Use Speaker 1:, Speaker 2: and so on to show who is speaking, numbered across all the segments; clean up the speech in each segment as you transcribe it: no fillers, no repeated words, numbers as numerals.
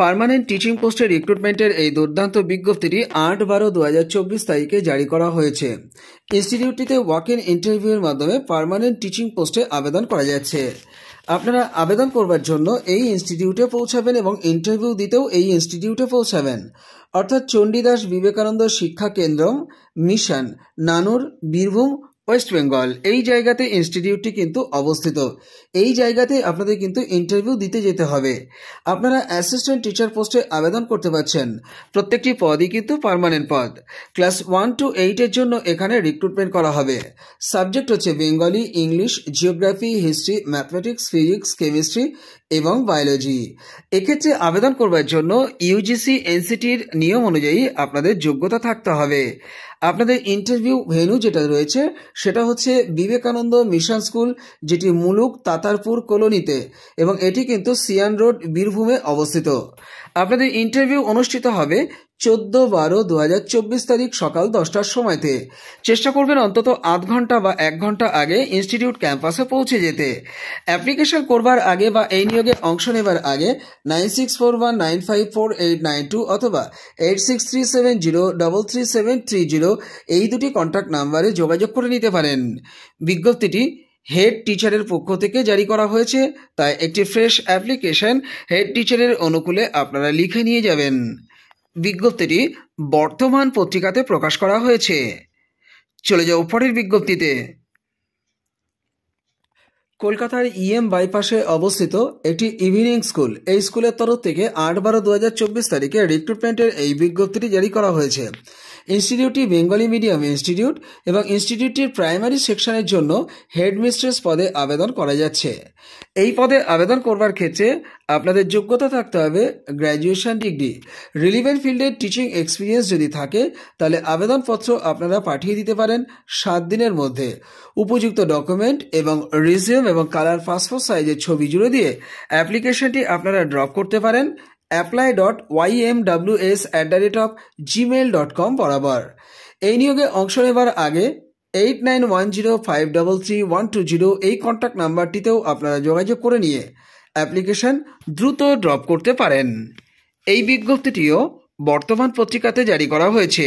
Speaker 1: Permanent teaching পোস্টে রিক্রুটমেন্টের এই দুর্দান্ত বিজ্ঞপ্তিটি 8/12/2024 তারিখে জারি করা হয়েছে। ইনস্টিটিউটটিতে ওয়াক ইন ইন্টারভিউয়ের মাধ্যমে পার্মানেন্ট টিচিং পোস্টে আবেদন করা যাচ্ছে। আপনারা আবেদন করবার জন্য এই ইনস্টিটিউটে পৌঁছাবেন এবং ইন্টারভিউ দিতেও এই ইনস্টিটিউটে পৌঁছাবেন, অর্থাৎ চণ্ডীদাস বিবেকানন্দ শিক্ষা কেন্দ্রম, মিশন, নানুর, বীরভূম, ওয়েস্ট বেঙ্গল। এই জায়গাতে ইনস্টিটিউটটি কিন্তু অবস্থিত। এই জায়গাতে আপনাদের কিন্তু ইন্টারভিউ দিতে যেতে হবে। আপনারা অ্যাসিস্ট্যান্ট টিচার পোস্টে আবেদন করতে পারছেন। প্রত্যেকটি পদই কিন্তু পার্মানেন্ট পদ। ক্লাস 1 to 8 এর জন্য এখানে রিক্রুটমেন্ট করা হবে। সাবজেক্ট হচ্ছে Bengali, English, geography, history, mathematics, physics, chemistry এবং বায়োলজি। এক্ষেত্রে আবেদন করবার জন্য ইউজিসি এনসিটির নিয়ম অনুযায়ী আপনাদের যোগ্যতা থাকতে হবে। আপনাদের ইন্টারভিউ ভেন্যু যেটা রয়েছে সেটা হচ্ছে বিবেকানন্দ মিশন স্কুল, যেটি মুলুক তাতারপুর কলোনিতে, এবং এটি কিন্তু সিয়ান রোড, বীরভূমে অবস্থিত। আপনাদের ইন্টারভিউ অনুষ্ঠিত হবে 14/12/2024 তারিখ সকাল 10টার সময়তে। চেষ্টা করবেন অন্তত আধ ঘন্টা বা 1 ঘন্টা আগে ইনস্টিটিউট ক্যাম্পাসে পৌঁছে যেতে। অ্যাপ্লিকেশন করবার আগে বা এই নিয়োগে অংশ নেবার আগে 9641954892 অথবা 8637033730 এই দুটি কন্ট্যাক্ট নাম্বারে যোগাযোগ করে নিতে পারেন। বিজ্ঞপ্তিটি হেড টিচারের পক্ষ থেকে জারি করা হয়েছে, তাই একটি ফ্রেশ অ্যাপ্লিকেশন হেড টিচারের অনুকূলে আপনারা লিখে নিয়ে যাবেন। বিজ্ঞপ্তিটি বর্তমান পত্রিকাতে প্রকাশ করা হয়েছে। চলে যাও পরের বিজ্ঞপ্তিতে। কলকাতার ইএম বাইপাসে অবস্থিত একটি ইভিনিং স্কুল, এই স্কুলের তরফ থেকে 8/12/2024 তারিখে রিক্রুটমেন্টের এই বিজ্ঞপ্তিটি জারি করা হয়েছে। ইনস্টিটিউটটি বেঙ্গলি মিডিয়াম ইনস্টিটিউট এবং ইনস্টিটিউটটির প্রাইমারি সেকশনের জন্য হেডমিস্ট্রেস পদে আবেদন করা যাচ্ছে। এই পদে আবেদন করবার ক্ষেত্রে আপনাদের যোগ্যতা থাকতে হবে গ্র্যাজুয়েশন ডিগ্রি। রিলিভেন্ট ফিল্ডের টিচিং এক্সপিরিয়েন্স যদি থাকে তাহলে আবেদনপত্র আপনারা পাঠিয়ে দিতে পারেন 7 দিনের মধ্যে। উপযুক্ত ডকুমেন্ট এবং রিজিউম এবং কালার পাসপোর্ট সাইজের ছবি জুড়ে দিয়ে অ্যাপ্লিকেশনটি আপনারা ড্রপ করতে পারেন apply.ymws@gmail.com বরাবর। এই নিয়োগে অংশ নেবার আগে 8910533120 এই কন্ট্যাক্ট নাম্বারটিতেও আপনারা যোগাযোগ করে নিয়ে অ্যাপ্লিকেশন দ্রুত ড্রপ করতে পারেন। এই বিজ্ঞপ্তিটিও বর্তমান পত্রিকাতে জারি করা হয়েছে।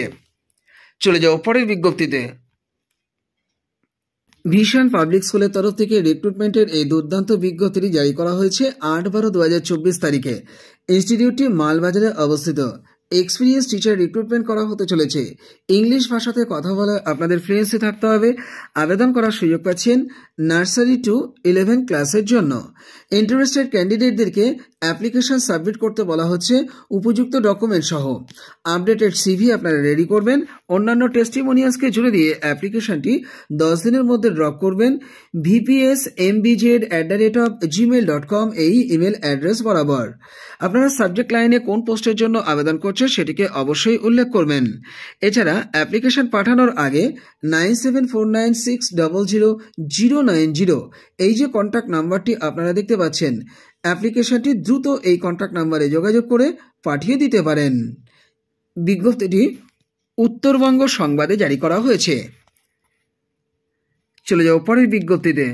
Speaker 1: চলে যাও পরের বিজ্ঞপ্তিতে। ভিশন পাবলিক স্কুলের তরফ থেকে রিক্রুটমেন্টের এই দুর্দান্ত বিজ্ঞপ্তিটি জারি করা হয়েছে 8/12/2024 তারিখে। ইনস্টিটিউটটি মালবাজারে অবস্থিত। এক্সপিরিয়েন্স টিচার রিক্রুটমেন্ট করা হতে চলেছে। ইংলিশ ভাষাতে কথা বলা আপনাদের ফ্লুয়েন্সি থাকতে হবে। আবেদন করার সুযোগ পাচ্ছেন নার্সারি টু 11 ক্লাসের জন্য। ইন্টারেস্টেড ক্যান্ডিডেটদেরকে অ্যাপ্লিকেশন সাবমিট করতে বলা হচ্ছে উপযুক্ত ডকুমেন্ট সহ। আপডেটেড সিভি আপনারা রেডি করবেন। অন্যান্য টেস্টিমোনিয়ালসকে জুড়ে দিয়ে অ্যাপ্লিকেশনটি 10 দিনের মধ্যে ড্রপ করবেন vpsmbz@gmail.com এই ইমেল অ্যাড্রেস বরাবর। আপনারা সাবজেক্ট লাইনে কোন পোস্টের জন্য আবেদন করছেন সেটিকে অবশ্যই উল্লেখ করবেন। এছাড়া অ্যাপ্লিকেশন পাঠানোর আগে 9749600090 এই যে কন্ট্যাক্ট নাম্বারটি আপনারা দেখতে পাচ্ছেন, অ্যাপ্লিকেশনটি দ্রুত এই কন্ট্যাক্ট নাম্বারে যোগাযোগ করে পাঠিয়ে দিতে পারেন। বিজ্ঞপ্তিটি উত্তরবঙ্গ সংবাদে জারি করা হয়েছে। চলে যাও পরের বিজ্ঞপ্তিতে।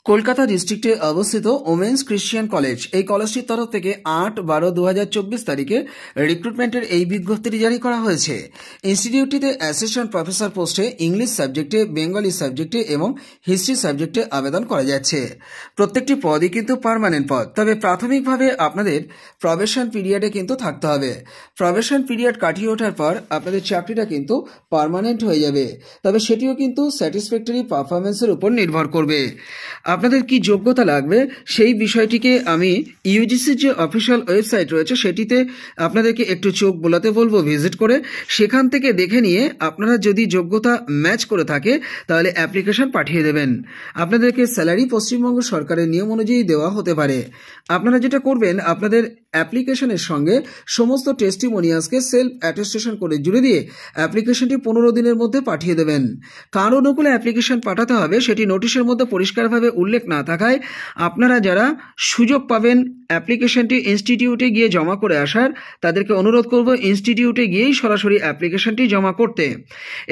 Speaker 1: কলকাতা ডিস্ট্রিক্টে অবস্থিত ওমেন্স ক্রিশ্চিয়ান কলেজ, এই কলেজটির তরফ থেকে 8/12/2024 তারিখে রিক্রুটমেন্টের এই বিজ্ঞপ্তিটি জারি করা হয়েছে। ইনস্টিটিউটটিতে অ্যাসিস্ট্যান্ট প্রফেসর পোস্টে ইংলিশ সাবজেক্টে, বেঙ্গলি সাবজেক্টে এবং হিস্ট্রি সাবজেক্টে আবেদন করা যাচ্ছে। প্রত্যেকটি পদই কিন্তু পার্মানেন্ট পদ, তবে প্রাথমিকভাবে আপনাদের প্রবেশন পিরিয়ডে কিন্তু থাকতে হবে। প্রবেশন পিরিয়ড কাটিয়ে ওঠার পর আপনাদের চাকরিটা কিন্তু পার্মানেন্ট হয়ে যাবে, তবে সেটিও কিন্তু স্যাটিসফ্যাক্টরি পারফরমেন্সের উপর নির্ভর করবে। আপনাদের কি যোগ্যতা লাগবে সেই বিষয়টিকে আমি ইউজিসির যে অফিসিয়াল ওয়েবসাইট রয়েছে সেটিতে আপনাদেরকে একটু চোখ বোলাতে বলবো ভিজিট করে। সেখান থেকে দেখে নিয়ে আপনারা যদি যোগ্যতা ম্যাচ করে থাকে তাহলে অ্যাপ্লিকেশন পাঠিয়ে দেবেন। আপনাদেরকে স্যালারি পশ্চিমবঙ্গ সরকারের নিয়ম অনুযায়ী দেওয়া হতে পারে। আপনারা যেটা করবেন, আপনাদের অ্যাপ্লিকেশনের সঙ্গে সমস্ত টেস্টিমোনিয়ালসকে সেলফ অ্যাটেস্টেশন করে জুড়ে দিয়ে অ্যাপ্লিকেশনটি 15 দিনের মধ্যে পাঠিয়ে দেবেন। কার অনুকূলে অ্যাপ্লিকেশন পাঠাতে হবে সেটি নোটিশের মধ্যে পরিষ্কারভাবে উল্লেখ না থাকায় আপনারা যারা সুযোগ পাবেন অ্যাপ্লিকেশনটি ইনস্টিটিউটে গিয়ে জমা করে আসার, তাদেরকে অনুরোধ করব ইনস্টিটিউটে গিয়েই সরাসরি অ্যাপ্লিকেশনটি জমা করতে।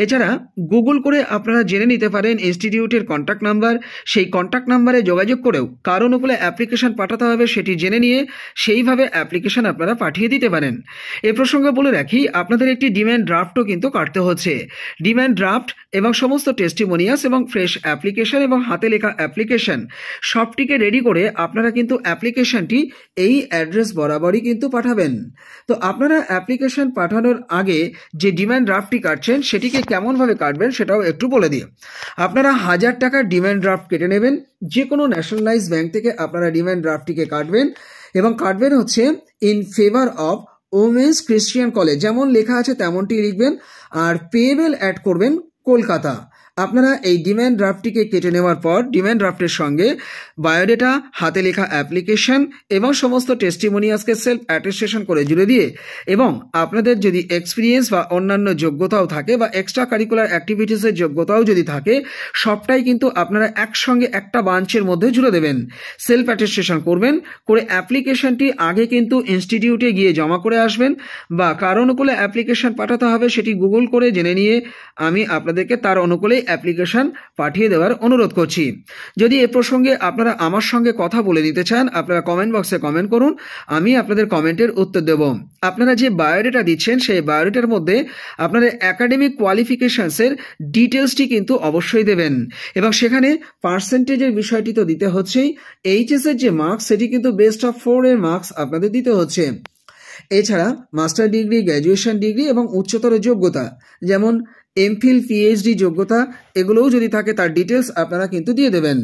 Speaker 1: এছাড়া গুগল করে আপনারা জেনে নিতে পারেন ইনস্টিটিউটের কন্ট্যাক্ট নাম্বার, সেই কন্ট্যাক্ট নাম্বারে যোগাযোগ করেও কার অনুকূলে অ্যাপ্লিকেশন পাঠাতে হবে সেটি জেনে নিয়ে সেইভাবে অ্যাপ্লিকেশন আপনারা পাঠিয়ে দিতে পারেন। এ প্রসঙ্গে বলে রাখি, আপনাদের একটি ডিম্যান্ড ড্রাফটও কিন্তু কাটতে হচ্ছে। ডিম্যান্ড ড্রাফট এবং সমস্ত টেস্টিমোনিয়াস এবং ফ্রেশ অ্যাপ্লিকেশন এবং হাতে লেখা অ্যাপ্লিকেশন সবটিকে রেডি করে আপনারা কিন্তু অ্যাপ্লিকেশনটি এই অ্যাড্রেস বরাবরই কিন্তু পাঠাবেন। তো আপনারা অ্যাপ্লিকেশন পাঠানোর আগে যে ডিম্যান্ড ড্রাফটটি কাটছেন সেটিকে কেমনভাবে কাটবেন সেটাও একটু বলে দিই। আপনারা 1000 টাকার ডিম্যান্ড ড্রাফট কেটে নেবেন, যে কোনো ন্যাশনালাইজ ব্যাংক থেকে আপনারা ডিম্যান্ড ড্রাফটটিকে কাটবেন এবং কাটবেন হচ্ছে in favour of women's Christian college, যেমন লেখা আছে তেমনটি লিখবেন আর পেয়েবল অ্যাড করবেন কলকাতা। আপনারা এই ডিম্যান্ড ড্রাফটটিকে কেটে নেওয়ার পর ডিম্যান্ড ড্রাফটের সঙ্গে বায়োডেটা, হাতে লেখা অ্যাপ্লিকেশন এবং সমস্ত টেস্টিমোনিয়াসকে সেলফ অ্যাটেস্টেশন করে জুড়ে দিয়ে এবং আপনাদের যদি এক্সপিরিয়েন্স বা অন্যান্য যোগ্যতাও থাকে বা এক্সট্রা কারিকুলার অ্যাক্টিভিটিসের যোগ্যতাও যদি থাকে, সবটাই কিন্তু আপনারা একসঙ্গে একটা বাঞ্চের মধ্যে জুড়ে দেবেন। সেলফ অ্যাটেস্টেশন করবেন, করে অ্যাপ্লিকেশনটি আগে কিন্তু ইনস্টিটিউটে গিয়ে জমা করে আসবেন বা কার অনুকূলে অ্যাপ্লিকেশন পাঠাতে হবে সেটি গুগল করে জেনে নিয়ে আমি আপনাদেরকে তার অনুকূলে অ্যাপ্লিকেশন পাঠিয়ে দেওয়ার অনুরোধ করছি। যদি এ প্রসঙ্গে আপনারা আমার সঙ্গে কথা বলে নিতে চান, আপনারা কমেন্ট বক্সে কমেন্ট করুন, আমি আপনাদের কমেন্টের উত্তর দেব। আপনারা যে বায়োডেটা দিচ্ছেন সেই বায়োডেটার মধ্যে আপনাদের একাডেমিক কোয়ালিফিকেশনসের ডিটেলসটি কিন্তু অবশ্যই দেবেন এবং সেখানে পার্সেন্টেজের বিষয়টি তো দিতে হচ্ছেই। এইচএসের যে মার্কস সেটি কিন্তু বেস্ট অফ 4 এর মার্কস আপনাদের দিতে হচ্ছে। এছাড়া মাস্টার ডিগ্রি, গ্র্যাজুয়েশন ডিগ্রি এবং উচ্চতর যোগ্যতা যেমন এমফিল, পিএইচডি যোগ্যতা এগুলোও যদি থাকে তার ডিটেলস আপনারা কিন্তু দিয়ে দেবেন।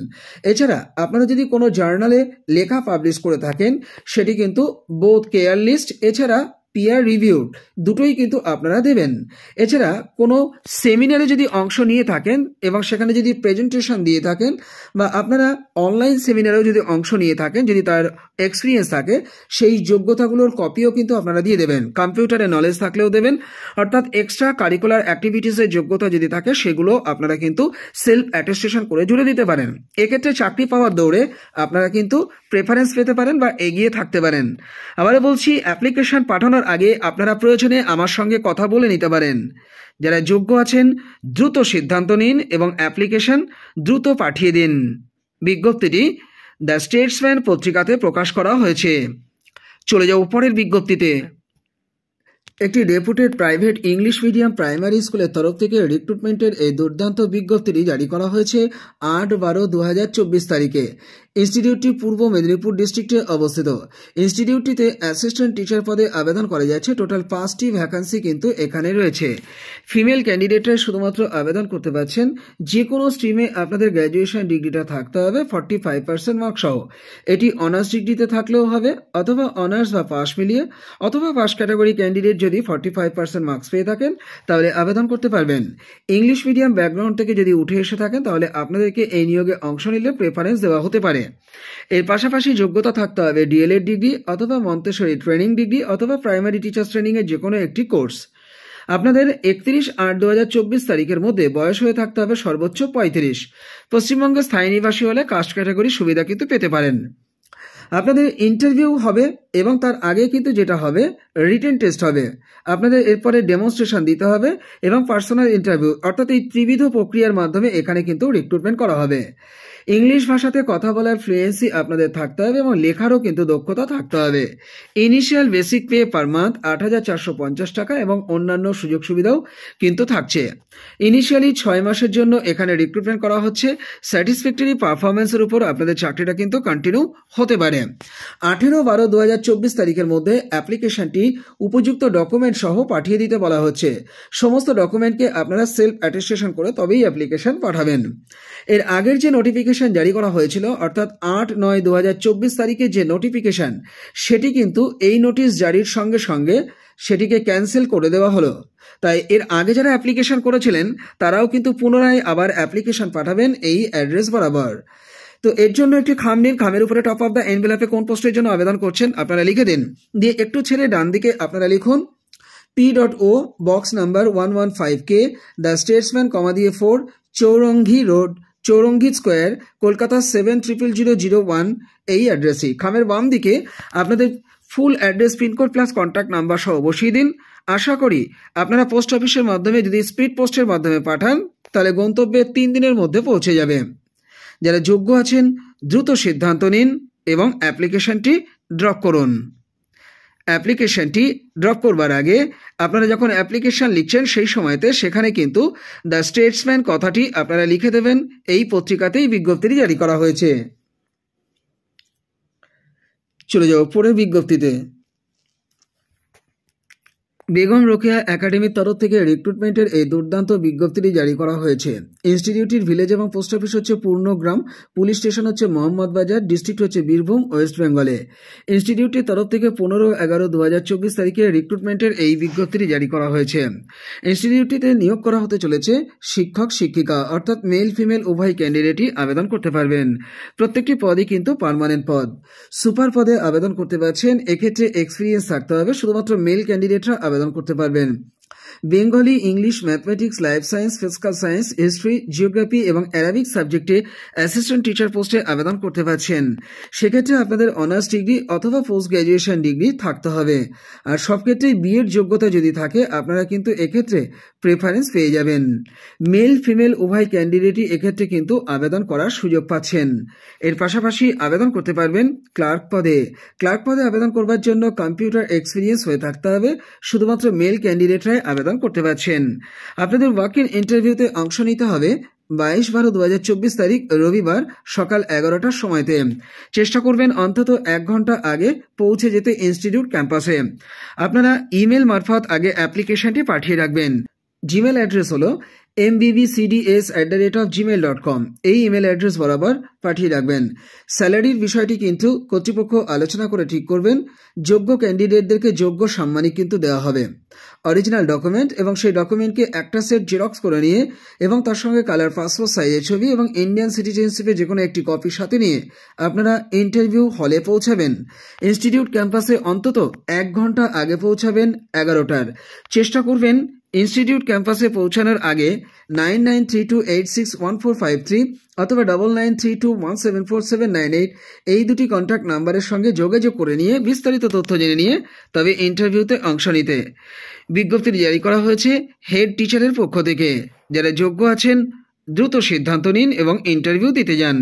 Speaker 1: এছাড়া আপনারা যদি কোনো জার্নালে লেখা পাবলিশ করে থাকেন সেটি কিন্তু বোথ কেয়ার লিস্ট এছাড়া পিয়ার রিভিউড দুটোই কিন্তু আপনারা দেবেন। এছাড়া কোনো সেমিনারে যদি অংশ নিয়ে থাকেন এবং সেখানে যদি প্রেজেন্টেশন দিয়ে থাকেন বা আপনারা অনলাইন সেমিনারেও যদি অংশ নিয়ে থাকেন, যদি তার এক্সপিরিয়েন্স থাকে, সেই যোগ্যতাগুলোর কপিও কিন্তু আপনারা দিয়ে দেবেন। কম্পিউটারে নলেজ থাকলেও দেবেন, অর্থাৎ এক্সট্রা কারিকুলার অ্যাক্টিভিটিসের যোগ্যতা যদি থাকে সেগুলো আপনারা কিন্তু সেলফ অ্যাটেস্টেশন করে জুড়ে দিতে পারেন। এক্ষেত্রে চাকরি পাওয়ার দৌড়ে আপনারা কিন্তু প্রেফারেন্স পেতে পারেন বা এগিয়ে থাকতে পারেন। আবারও বলছি, অ্যাপ্লিকেশন পাঠানোর আগে আপনারা প্রয়োজনে আমার সঙ্গে কথা বলে নিতে পারেন। যারা যোগ্য আছেন দ্রুত সিদ্ধান্ত নিন এবং অ্যাপ্লিকেশন দ্রুত পাঠিয়ে দিন। বিজ্ঞপ্তিটি দ্য স্টেটসম্যান পত্রিকাতে প্রকাশ করা হয়েছে। চলে যাও পরের বিজ্ঞপ্তিতে। একটি রেপুটেড প্রাইভেট ইংলিশ মিডিয়াম প্রাইমারি স্কুলের তরফ থেকে রিক্রুটমেন্টের এই দুর্দান্ত বিজ্ঞপ্তিটি জারি করা হয়েছে 8/12/2024 তারিখে। ইনস্টিটিউটটি পূর্ব মেদিনীপুর ডিস্ট্রিক্টে অবস্থিত। ইনস্টিটিউটটিতে অ্যাসিস্ট্যান্ট টিচার পদে আবেদন করা যাচ্ছে। টোটাল 5টি ভ্যাকান্সি কিন্তু এখানে রয়েছে। ফিমেল ক্যান্ডিডেটরা শুধুমাত্র আবেদন করতে পারছেন। যে কোনো স্ট্রিমে আপনাদের গ্র্যাজুয়েশন ডিগ্রিটা থাকতে হবে 45% মার্ক সহ। এটি অনার্স ডিগ্রিতে থাকলেও হবে অথবা অনার্স বা পাস মিলিয়ে, অথবা পাস ক্যাটাগরি ক্যান্ডিডেট যদি 45% মার্কস পেয়ে থাকেন তাহলে আবেদন করতে পারবেন। ইংলিশ মিডিয়াম ব্যাকগ্রাউন্ড থেকে যদি উঠে এসে থাকেন তাহলে আপনাদেরকে এই নিয়োগে অংশ নিলে প্রেফারেন্স দেওয়া হতে পারে। এর পাশাপাশি যোগ্যতা থাকতে হবে ডিএলএড ডিগ্রি অথবা মন্তেশ্বরী ট্রেনিং ডিগ্রি অথবা প্রাইমারি টিচার্স ট্রেনিং এর যে কোনো একটি কোর্স। আপনাদের 31/8/2024 তারিখের মধ্যে বয়স হয়ে থাকতে হবে সর্বোচ্চ 35। পশ্চিমবঙ্গের স্থায়ী নিবাসী হলে কাস্ট ক্যাটাগরি সুবিধা কিন্তু পেতে পারেন। আপনাদের ইন্টারভিউ হবে এবং তার আগে কিন্তু যেটা হবে রিটেন টেস্ট হবে। আপনাদের এরপরে ডেমনস্ট্রেশন দিতে হবে এবং পার্সোনাল ইন্টারভিউ, অর্থাৎ এই ত্রিবিধ প্রক্রিয়ার মাধ্যমে এখানে কিন্তু রিক্রুটমেন্ট করা হবে। ইংলিশ ভাষাতে কথা বলার ফ্লুয়েন্সি আপনাদের থাকতে হবে এবং লেখারও কিন্তু দক্ষতা থাকতে হবে। Initial basic pay per month 8,450 টাকা এবং অন্যান্য সুযোগ সুবিধাও কিন্তু থাকছে। ইনিশিয়ালি 6 মাসের জন্য এখানে রিক্রুটমেন্ট করা হচ্ছে। স্যাটিসফ্যাক্টরি পারফরমেন্সের উপর আপনাদের চাকরিটা কিন্তু কন্টিনিউ হতে পারে। 18/12/2024 তারিখের মধ্যে অ্যাপ্লিকেশনটি উপযুক্ত ডকুমেন্ট সহ পাঠিয়ে দিতে বলা হচ্ছে। সমস্ত ডকুমেন্টকে আপনারা সেলফ অ্যাটেস্টেশন করে তবেই অ্যাপ্লিকেশন পাঠাবেন। এর আগের যে নোটিফিকেশন জারি করা হয়েছিল অর্থাৎ 8/9/2024 তারিখে যে নোটিফিকেশন, সেটি কিন্তু এই নোটিশ জারির সঙ্গে সঙ্গে সেটিকে ক্যান্সেল করে দেওয়া হলো। তাই এর আগে যারা অ্যাপ্লিকেশন করেছিলেন তারাও কিন্তু পুনরায় আবার অ্যাপ্লিকেশন পাঠাবেন এই অ্যাড্রেস বরাবর। তো এর জন্য একটি খাম নিন, খামের উপরে টপ অফ দ্য এনভেলপে কোন পোস্টের জন্য আবেদন করছেন আপনারা লিখে দিন। দিয়ে একটু ছেড়ে ডান দিকে আপনারা লিখুন P.O. Box number 115K the Statesman, 4 Chowringhee road, Chowringhee square, Kolkata 700001 এই অ্যাড্রেসই। খামের বাম দিকে আপনাদের full address, pin code plus contact number সহ বসিয়ে দিন। আশা করি আপনারা পোস্ট অফিসের মাধ্যমে যদি স্পিড পোস্টের মাধ্যমে পাঠান তাহলে গন্তব্যে 3 দিনের মধ্যে পৌঁছে যাবে। যারা যোগ্য আছেন দ্রুত সিদ্ধান্ত নিন এবং অ্যাপ্লিকেশনটি ড্রপ করুন। অ্যাপ্লিকেশনটি ড্রপ করবার আগে আপনারা যখন অ্যাপ্লিকেশন লিখছেন সেই সময়তে সেখানে কিন্তু দ্য স্টেটসম্যান কথাটি আপনারা লিখে দেবেন। এই পত্রিকাতেই বিজ্ঞপ্তিটি জারি করা হয়েছে। চলে যাও পরের বিজ্ঞপ্তিতে। বেগম রোকেয়া একাডেমির তরফ থেকে রিক্রুটমেন্টের এই দুর্দান্ত বিজ্ঞপ্তিটি জারি করা হয়েছে। ইনস্টিটিউটটির ভিলেজ এবং পোস্ট অফিস হচ্ছে পূর্ণগ্রাম, পুলিশ স্টেশন হচ্ছে মোহাম্মদ বাজার, ডিস্ট্রিক্ট হচ্ছে বীরভূম, ওয়েস্ট বেঙ্গলে। ইনস্টিটিউটটির তরফ থেকে 15/11/2024 তারিখে রিক্রুটমেন্টের এই বিজ্ঞপ্তিটি জারি করা হয়েছে। ইনস্টিটিউটটিতে নিয়োগ করা হতে চলেছে শিক্ষক শিক্ষিকা, অর্থাৎ মেল ফিমেল উভয় ক্যান্ডিডেটই আবেদন করতে পারবেন। প্রত্যেকটি পদই কিন্তু পার্মানেন্ট পদ। সুপার পদে আবেদন করতে পারছেন, এক্ষেত্রে এক্সপিরিয়েন্স থাকতে হবে, শুধুমাত্র মেল ক্যান্ডিডেটরা আবেদন করতে পারবেন। Bengali, English, mathematics, life science, physical science, history, geography এবং অ্যারাবিক সাবজেক্টে অ্যাসিস্ট্যান্ট টিচার পোস্টে আবেদন করতে পারছেন। সেক্ষেত্রে আপনাদের অনার্স ডিগ্রি অথবা পোস্ট গ্র্যাজুয়েশন ডিগ্রি থাকতে হবে। আর সব ক্ষেত্রেই বিএড যোগ্যতা যদি থাকে আপনারা কিন্তু এক্ষেত্রে প্রেফারেন্স পেয়ে যাবেন। মেল ফিমেল উভয় ক্যান্ডিডেটই এক্ষেত্রে কিন্তু আবেদন করার সুযোগ পাচ্ছেন। এর পাশাপাশি আবেদন করতে পারবেন ক্লার্ক পদে। ক্লার্ক পদে আবেদন করবার জন্য কম্পিউটার এক্সপিরিয়েন্স হয়ে থাকতে হবে, শুধুমাত্র মেল ক্যান্ডিডেটরাই আবেদন করতে পারছেন। আপনাদের ওয়াক ইন ইন্টারভিউতে অংশ নিতে হবে 22/12/2024 তারিখ রবিবার সকাল 11টার সময়তে। চেষ্টা করবেন অন্তত 1 ঘন্টা আগে পৌঁছে যেতে ইনস্টিটিউট ক্যাম্পাসে। আপনারা ইমেল মারফত আগে অ্যাপ্লিকেশনটি পাঠিয়ে রাখবেন। জিমেল অ্যাড্রেস হলো mbbcds@gmail.com। এই ইমেল অ্যাড্রেস বরাবর পাঠিয়ে রাখবেন। স্যালারির বিষয়টি কিন্তু কর্তৃপক্ষ আলোচনা করে ঠিক করবেন। যোগ্য ক্যান্ডিডেটদেরকে যোগ্য সম্মানই কিন্তু দেওয়া হবে। অরিজিনাল ডকুমেন্ট এবং সেই ডকুমেন্টকে একটা সেট জেরক্স করে নিয়ে এবং তার সঙ্গে কালার পাসপোর্ট সাইজের ছবি এবং ইন্ডিয়ান সিটিজেনশিপের যে কোনো একটি কপি সাথে নিয়ে আপনারা ইন্টারভিউ হলে পৌঁছাবেন। ইনস্টিটিউট ক্যাম্পাসে অন্তত 1 ঘন্টা আগে পৌঁছাবেন 11টার। চেষ্টা করবেন ইনস্টিটিউট ক্যাম্পাসে পৌঁছানোর আগে 9932861453 অথবা 9932174798 এই দুটি কন্ট্যাক্ট নাম্বারের সঙ্গে যোগাযোগ করে নিয়ে বিস্তারিত তথ্য জেনে নিয়ে তবে ইন্টারভিউতে অংশ নিতে। বিজ্ঞপ্তিটি জারি করা হয়েছে হেড টিচারের পক্ষ থেকে। যারা যোগ্য আছেন দ্রুত সিদ্ধান্ত নিন এবং ইন্টারভিউ দিতে যান।